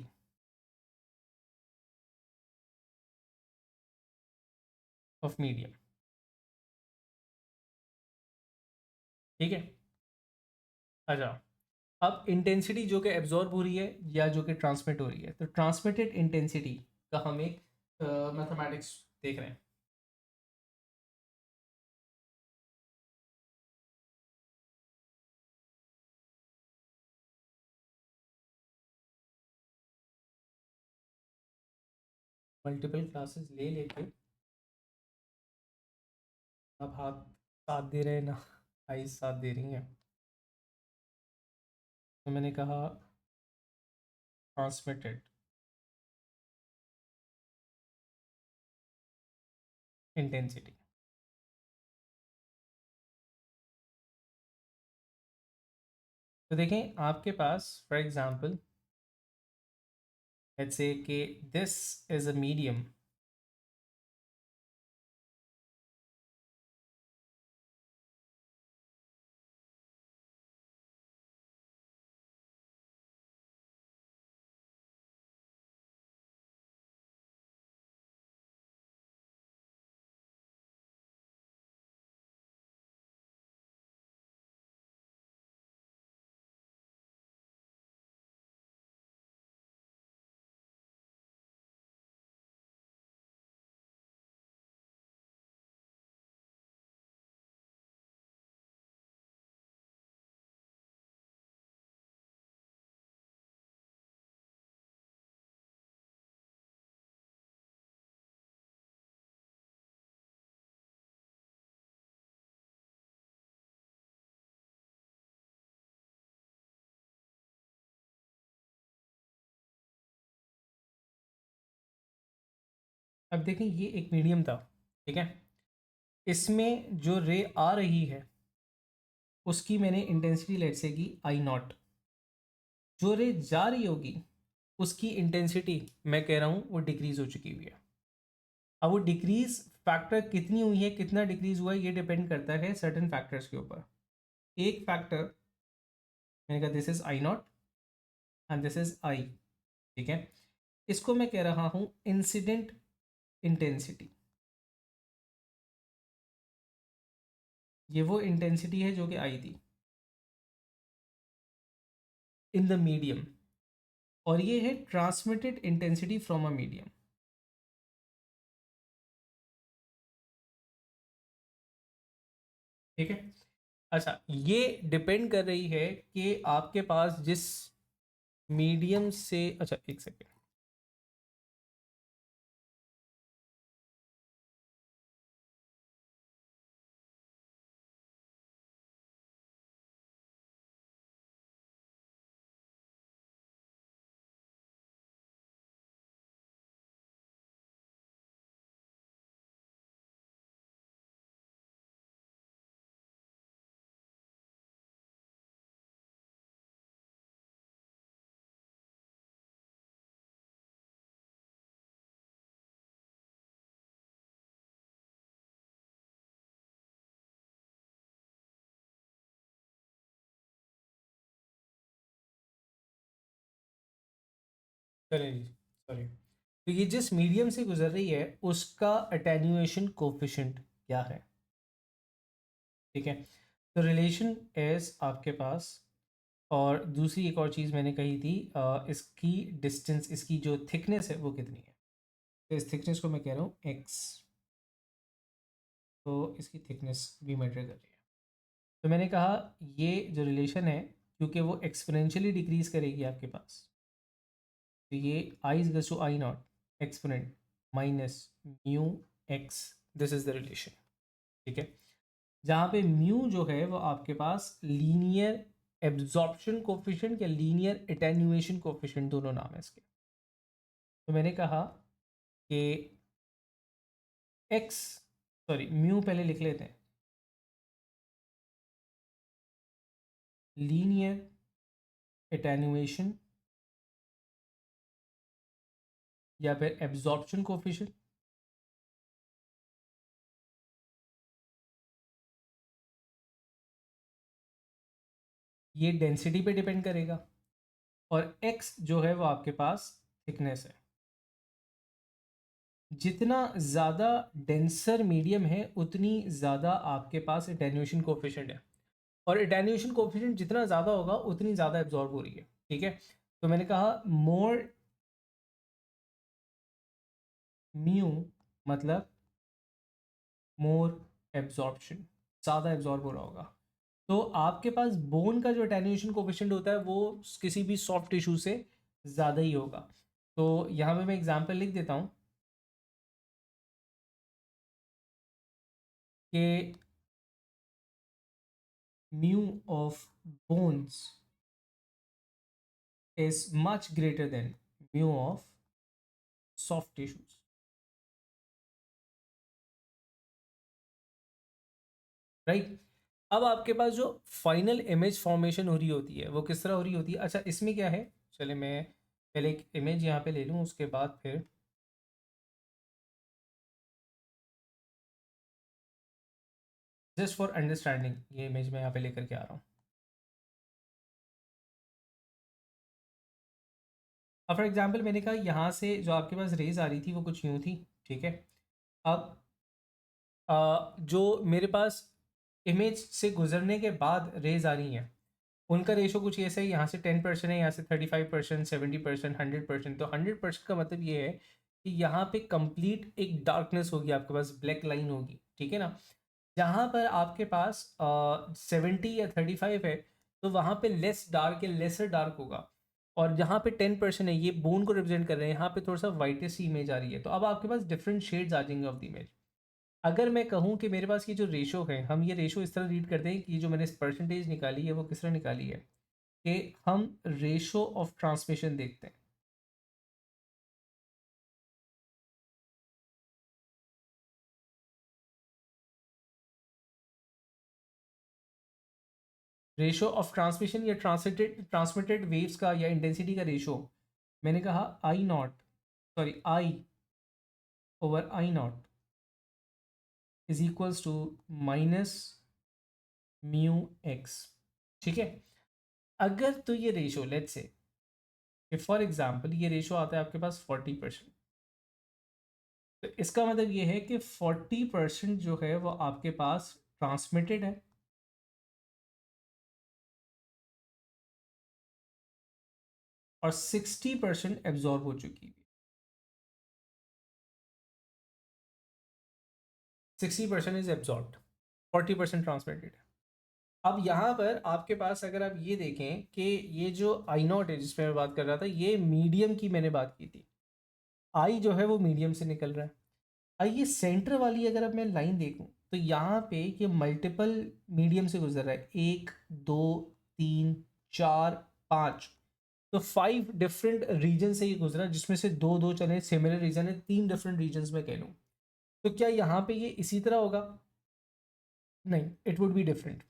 of medium। ठीक है, अच्छा, अब इंटेंसिटी जो कि एब्जॉर्ब हो रही है या जो कि ट्रांसमिट हो रही है, तो ट्रांसमिटेड इंटेंसिटी का हम एक मैथमेटिक्स देख रहे हैं। मल्टीपल क्लासेस ले लेके अब हाथ साथ दे रहे हैं ना, आइज साथ दे रही हैं, तो मैंने कहा ट्रांसमिटेड इंटेंसिटी। तो देखें आपके पास फॉर एग्जांपल लेट्स से कि दिस इज अ मीडियम। अब देखें ये एक मीडियम था, ठीक है। इसमें जो रे आ रही है उसकी मैंने इंटेंसिटी लेट से की आई नॉट। जो रे जा रही होगी उसकी इंटेंसिटी मैं कह रहा हूँ वो डिक्रीज हो चुकी हुई है। अब वो डिक्रीज फैक्टर कितनी हुई है, कितना डिक्रीज हुआ है, ये डिपेंड करता है सर्टेन फैक्टर्स के ऊपर। एक फैक्टर मैंने कहा this is I not and this is I, ठीक है। इसको मैं कह रहा हूँ इंसिडेंट इंटेंसिटी। ये वो इंटेंसिटी है जो कि आई थी इन द मीडियम, और ये है transmitted intensity from a medium, ठीक है। अच्छा, ये डिपेंड कर रही है कि आपके पास जिस मीडियम से, अच्छा एक सेकेंड, चलिए जी, सॉरी। तो ये जिस मीडियम से गुजर रही है उसका अटेन्यूएशन कोफिशिएंट क्या है, ठीक है। तो रिलेशन इज आपके पास, और दूसरी एक और चीज़ मैंने कही थी, इसकी डिस्टेंस, इसकी जो थिकनेस है वो कितनी है। तो इस थिकनेस को मैं कह रहा हूँ एक्स, तो इसकी थिकनेस भी मैटर कर रही है। तो मैंने कहा ये जो रिलेशन है, क्योंकि वो एक्सपोनेंशियली डिक्रीज करेगी आपके पास, तो ये I is to I naught exponent minus mu x, this is the relation, ठीक है। जहाँ पे म्यू जो है वो आपके पास लीनियर एब्जॉर्प्शन कोफिशिएंट या लीनियर एटेन्यूएशन कोफिशिएंट दोनों नाम है इसके। तो मैंने कहा कि एक्स, सॉरी म्यू पहले लिख लेते हैं, लीनियर एटेन्यूएशन या फिर एब्जॉर्प्शन कोफिशिएंट, ये डेंसिटी पे डिपेंड करेगा, और एक्स जो है वो आपके पास थिकनेस है। जितना ज़्यादा डेंसर मीडियम है उतनी ज़्यादा आपके पास एटेन्यूएशन कोफिशिएंट है, और एटेन्यूएशन कोफिशिएंट जितना ज़्यादा होगा उतनी ज़्यादा एब्जॉर्ब हो रही है, ठीक है। तो मैंने कहा मोर म्यू मतलब मोर एब्जॉर्प्शन, ज़्यादा एब्जॉर्ब हो रहा होगा। तो आपके पास बोन का जो एटेन्यूएशन कोफिशिएंट होता है वो किसी भी सॉफ्ट टिश्यू से ज़्यादा ही होगा। तो यहाँ पे मैं एग्जांपल लिख देता हूँ कि mu of bones is much greater than mu of soft tissues. Right? अब आपके पास जो फाइनल इमेज फॉर्मेशन हो रही होती है वो किस तरह हो रही होती है? अच्छा, इसमें क्या है, चलिए मैं पहले एक इमेज यहाँ पे ले लूँ, उसके बाद फिर जस्ट फॉर अंडरस्टैंडिंग ये इमेज मैं यहाँ पे लेकर के आ रहा हूँ। अब फॉर एग्जांपल मैंने कहा यहाँ से जो आपके पास रेज आ रही थी वो कुछ यूँ थी, ठीक है? अब जो मेरे पास इमेज से गुजरने के बाद रेज आ रही हैं, उनका रेशो कुछ ऐसे है, यहाँ से 10% है, यहाँ से 35%, 70%, 100%। तो 100% का मतलब ये है कि यहाँ पे कंप्लीट एक डार्कनेस होगी, आपके पास ब्लैक लाइन होगी, ठीक है ना? जहाँ पर आपके पास 70 या 35 है, तो वहाँ पे लेस डार्क या लेसर डार्क होगा। और जहाँ पे 10% है, ये बोन को रिप्रेजेंट कर रहे हैं, यहाँ पे थोड़ा सा वाइटेस्ट सी इमेज आ रही है। तो अब आपके पास डिफरेंट शेड्स आ जाएंगे ऑफ द इमेज। अगर मैं कहूँ कि मेरे पास ये जो रेशो है, हम ये रेशो इस तरह रीड करते हैं कि ये जो मैंने परसेंटेज निकाली है वो किस तरह निकाली है, कि हम रेशो ऑफ ट्रांसमिशन देखते हैं। रेशो ऑफ ट्रांसमिशन या ट्रांसमिटेड वेव्स का या इंटेंसिटी का रेशो, मैंने कहा I naught, sorry I over I naught is equals to minus mu x, ठीक है? अगर तो ये रेशो लेट्स से कि फॉर एग्जांपल ये रेशो आता है आपके पास 40%, तो इसका मतलब ये है कि 40% जो है वो आपके पास ट्रांसमिटेड है और 60% एब्जॉर्ब हो चुकी है। 60% इज एब्जॉर्ब्ड, 40% ट्रांसमिटेड है। अब यहाँ पर आपके पास अगर आप ये देखें कि ये जो आई नॉट है जिसपे मैं बात कर रहा था, ये मीडियम की मैंने बात की थी। आई जो है वो मीडियम से निकल रहा है। अब ये सेंटर वाली अगर अब मैं लाइन देखूं, तो यहाँ पे ये मल्टीपल मीडियम से गुजर रहा है, 1 2 3 4 5। तो 5 डिफरेंट रीजन से ये गुजरा, जिसमें से दो दो चले सिमिलर रीजन है, 3 डिफरेंट रीजन में कह लूँ। तो क्या यहाँ पे ये इसी तरह होगा? नहीं, इट वुड बी डिफरेंट।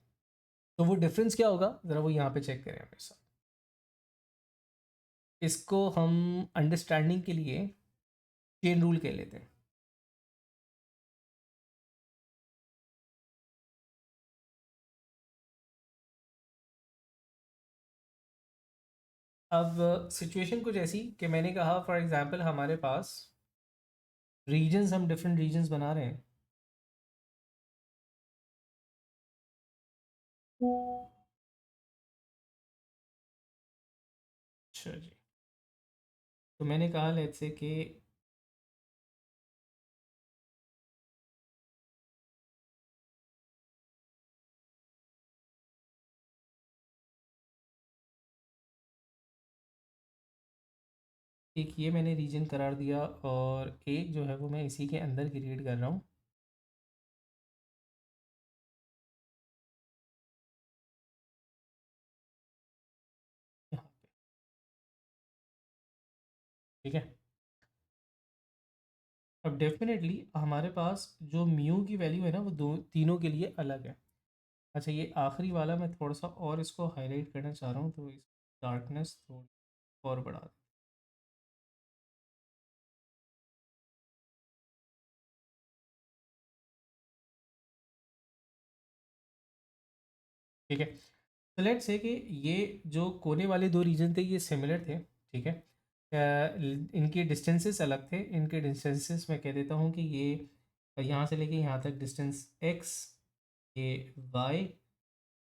तो वो डिफरेंस क्या होगा, ज़रा वो यहाँ पे चेक करें मेरे साथ। इसको हम अंडरस्टैंडिंग के लिए चेन रूल कह लेते हैं। अब सिचुएशन कुछ ऐसी कि मैंने कहा फॉर एग्जांपल हमारे पास रीजन्स, हम डिफरेंट रीजन्स बना रहे हैं। अच्छा जी, तो मैंने कहा लेट्स से कि एक ये मैंने रीजन करार दिया और एक जो है वो मैं इसी के अंदर क्रिएट कर रहा हूँ यहाँ पे, ठीक है? अब डेफिनेटली हमारे पास जो म्यू की वैल्यू है ना वो दो तीनों के लिए अलग है। अच्छा, ये आखिरी वाला मैं थोड़ा सा और इसको हाईलाइट करना चाह रहा हूँ, तो इस डार्कनेस थोड़ी और बढ़ा दें, ठीक है? तो लेट्स से कि ये जो कोने वाले दो रीजन थे ये सिमिलर थे, ठीक है? इनके डिस्टेंसेस अलग थे। इनके डिस्टेंसेस मैं कह देता हूँ कि ये यहाँ से लेके यहाँ तक डिस्टेंस एक्स, ये वाई,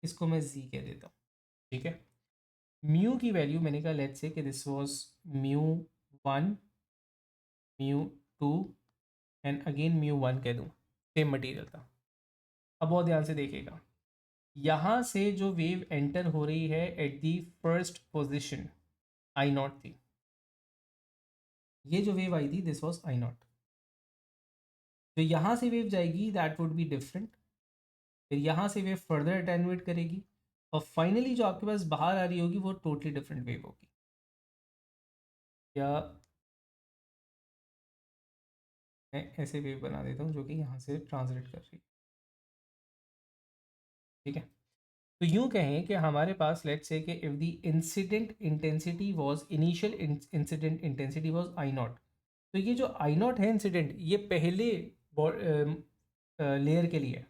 इसको मैं जी कह देता हूँ, ठीक है? म्यू की वैल्यू मैंने कहा लेट्स से कि this was mu 1, mu 2 and again mu 1 कह दूँ, सेम मटेरियल था। अब बहुत ध्यान से देखिएगा, यहाँ से जो वेव एंटर हो रही है at the first position I not थी, ये जो वेव आई थी दिस वाज आई नॉट। जो यहाँ से वेव जाएगी दैट वुड बी डिफरेंट, फिर यहाँ से वेव फर्दर अटेन्यूएट करेगी और फाइनली जो आपके पास बाहर आ रही होगी वो टोटली डिफरेंट वेव होगी। या मैं ऐसे वेव बना देता हूँ जो कि यहाँ से ट्रांसलेट कर रही है। ठीक है, तो यूं कहें कि हमारे पास लेट्स से कि if the incident intensity was initial incident intensity was I nought, तो ये जो आई नॉट है इंसिडेंट, ये पहले लेयर के लिए,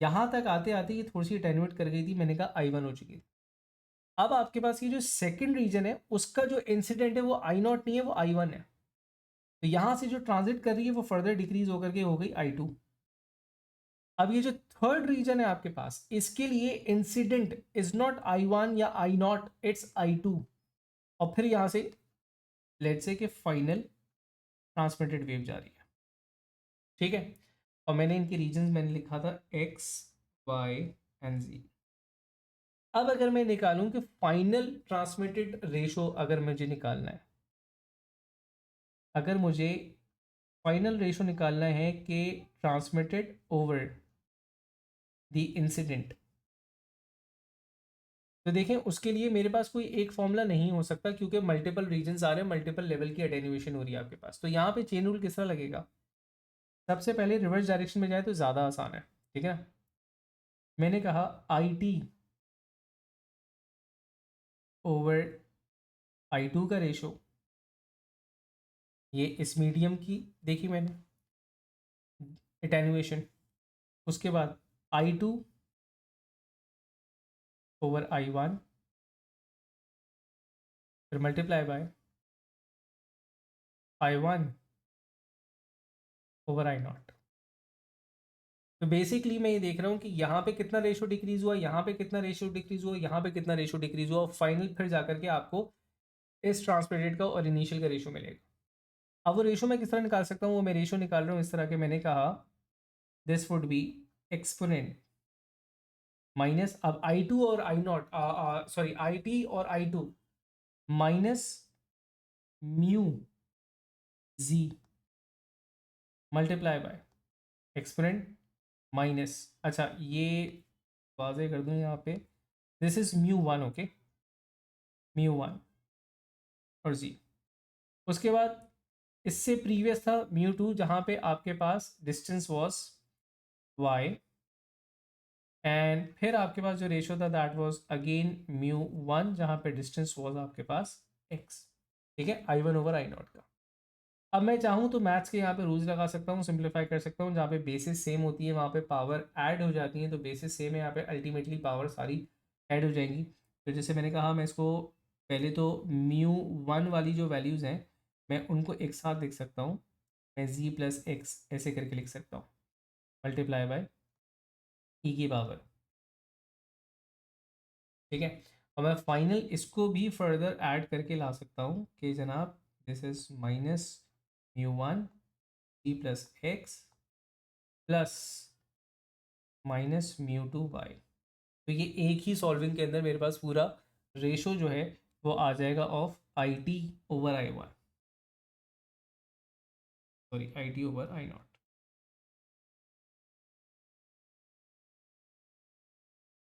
यहाँ तक आते आते ये थोड़ी सी अटेन्यूएट कर गई थी, मैंने कहा आई वन हो चुकी थी। अब आपके पास ये जो सेकंड रीजन है उसका जो इंसिडेंट है वो आई नॉट नहीं है, वो आई वन है। तो यहाँ से जो ट्रांजिट कर रही है वो फर्दर डिक्रीज होकर के हो गई आई टू। अब ये जो थर्ड रीजन है आपके पास, इसके लिए incident is not I one या आई नॉट, इट्स आई टू। और फिर यहाँ से लेट्स से कि फाइनल ट्रांसमिटेड वेव जा रही है, ठीक है। और मैंने इनके रीजन मैंने लिखा था एक्स वाई एंड जी। अब अगर मैं निकालूं कि फाइनल ट्रांसमिटेड रेशो अगर मुझे निकालना है, अगर मुझे फाइनल रेशो निकालना है कि ट्रांसमिटेड ओवर द इंसिडेंट, तो देखें उसके लिए मेरे पास कोई एक फॉर्मूला नहीं हो सकता, क्योंकि मल्टीपल रीजन्स आ रहे हैं, मल्टीपल लेवल की अटेन्यूएशन हो रही है आपके पास। तो यहाँ पे चेन रूल किस तरह लगेगा, सबसे पहले रिवर्स डायरेक्शन में जाए तो ज़्यादा आसान है, ठीक है। मैंने कहा I T over I two का रेशो, ये इस मीडियम की देखी मैंने एटेन्यूएशन, उसके बाद I two over I one, फिर multiply by I one over I nought. तो बेसिकली मैं ये देख रहा हूँ कि यहाँ पे कितना रेशो डिक्रीज हुआ, यहाँ पे कितना रेशो डिक्रीज हुआ, यहाँ पे कितना रेशो डिक्रीज हुआ, और फाइनल फिर जाकर के आपको इस ट्रांसमिटेड का और इनिशियल का रेशो मिलेगा। अब वो रेशो मैं किस तरह निकाल सकता हूँ, वो मैं रेशो निकाल रहा हूँ इस तरह के, मैंने कहा this would be exponent minus, अब आई टू और I naught, sorry I t और I two minus mu g multiply by exponent minus, अच्छा ये वाजे कर दूँ यहाँ पे, this is mu one, okay, mu one और जी। उसके बाद इससे प्रीवियस था म्यू टू, जहाँ पे आपके पास डिस्टेंस वॉज वाई, एंड फिर आपके पास जो रेशो था that was again mu one, जहाँ पे डिस्टेंस वॉज आपके पास एक्स, ठीक है, आई वन ओवर आई नॉट का। अब मैं चाहूँ तो मैथ्स के यहाँ पे रूल्स लगा सकता हूँ, सिंप्लीफाई कर सकता हूँ, जहाँ पे बेसिस सेम होती है वहाँ पे पावर ऐड हो जाती है, तो बेसिस सेम है यहाँ पे अल्टीमेटली पावर सारी ऐड हो जाएंगी। तो जैसे मैंने कहा, मैं इसको पहले तो म्यू वन वाली जो वैल्यूज़ हैं मैं उनको एक साथ लिख सकता हूँ, मैं जी प्लस एक्स ऐसे करके लिख सकता हूँ, मल्टीप्लाई बाय ई की पावर, ठीक है। और मैं फाइनल इसको भी फर्दर ऐड करके ला सकता हूँ कि जनाब this is minus mu one G plus X plus minus mu two Y. तो ये एक ही सॉल्विंग के अंदर मेरे पास पूरा रेशो जो है वो आ जाएगा of I T over I one, sorry I T over I nought.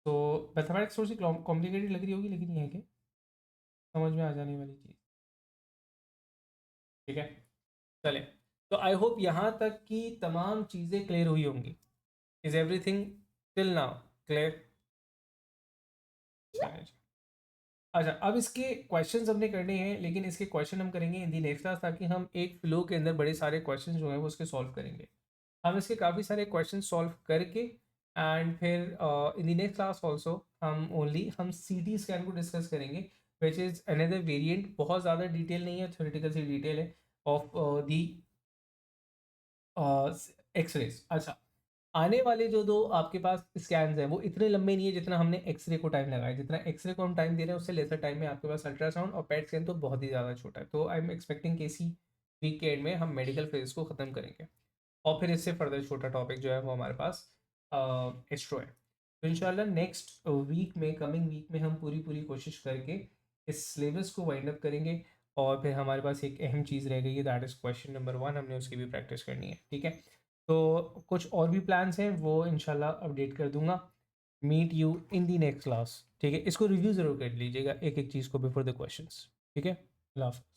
तो मैथमेटिक्स थोड़ी सी कॉम्प्लिकेटेड लग रही होगी, लेकिन ये है कि समझ में आ जाने वाली चीज़, ठीक है। चले, तो आई होप यहाँ तक की तमाम चीज़ें क्लियर हुई होंगी। Is everything till now clear? अच्छा, अब इसके क्वेश्चंस हमने करने हैं, लेकिन इसके क्वेश्चन हम करेंगे इन दी नेक्स्ट क्लास, ताकि हम एक फ्लो के अंदर बड़े सारे क्वेश्चंस जो हैं वो उसके सॉल्व करेंगे। हम इसके काफ़ी सारे क्वेश्चन सॉल्व करके एंड फिर इन दी नेक्स्ट क्लास ऑल्सो हम सी टी स्कैन को डिस्कस करेंगे, विच इज़ अनदर वेरिएंट, बहुत ज़्यादा डिटेल नहीं है, थ्योरेटिकल सी डिटेल है ऑफ दी एक्सरेज। अच्छा, आने वाले जो दो आपके पास स्कैन्स हैं वो इतने लंबे नहीं है जितना हमने एक्सरे को टाइम लगाया, जितना एक्सरे को हम टाइम दे रहे हैं उससे लेसर टाइम में आपके पास अल्ट्रासाउंड और पेट स्कैन तो बहुत ही ज़्यादा छोटा है। तो आई एम एक्सपेक्टिंग कि इसी वीक के एंड में हम मेडिकल फेज को ख़त्म करेंगे, और फिर इससे फर्दर छोटा टॉपिक जो है वो हमारे पास एस्ट्रो है। तो इंशाल्लाह नेक्स्ट वीक में, कमिंग वीक में हम पूरी पूरी कोशिश करके इस सिलेबस को वाइंड अप करेंगे, और फिर हमारे पास एक अहम चीज़ रह गई है, that is question number one, हमने उसकी भी प्रैक्टिस करनी है, ठीक है। तो कुछ और भी प्लान्स हैं वो इंशाल्लाह अपडेट कर दूंगा। Meet you in the next class, ठीक है। इसको रिव्यू ज़रूर कर लीजिएगा एक एक चीज़ को बिफोर द क्वेश्चंस, ठीक है। अल्लाह हाफ़िज़।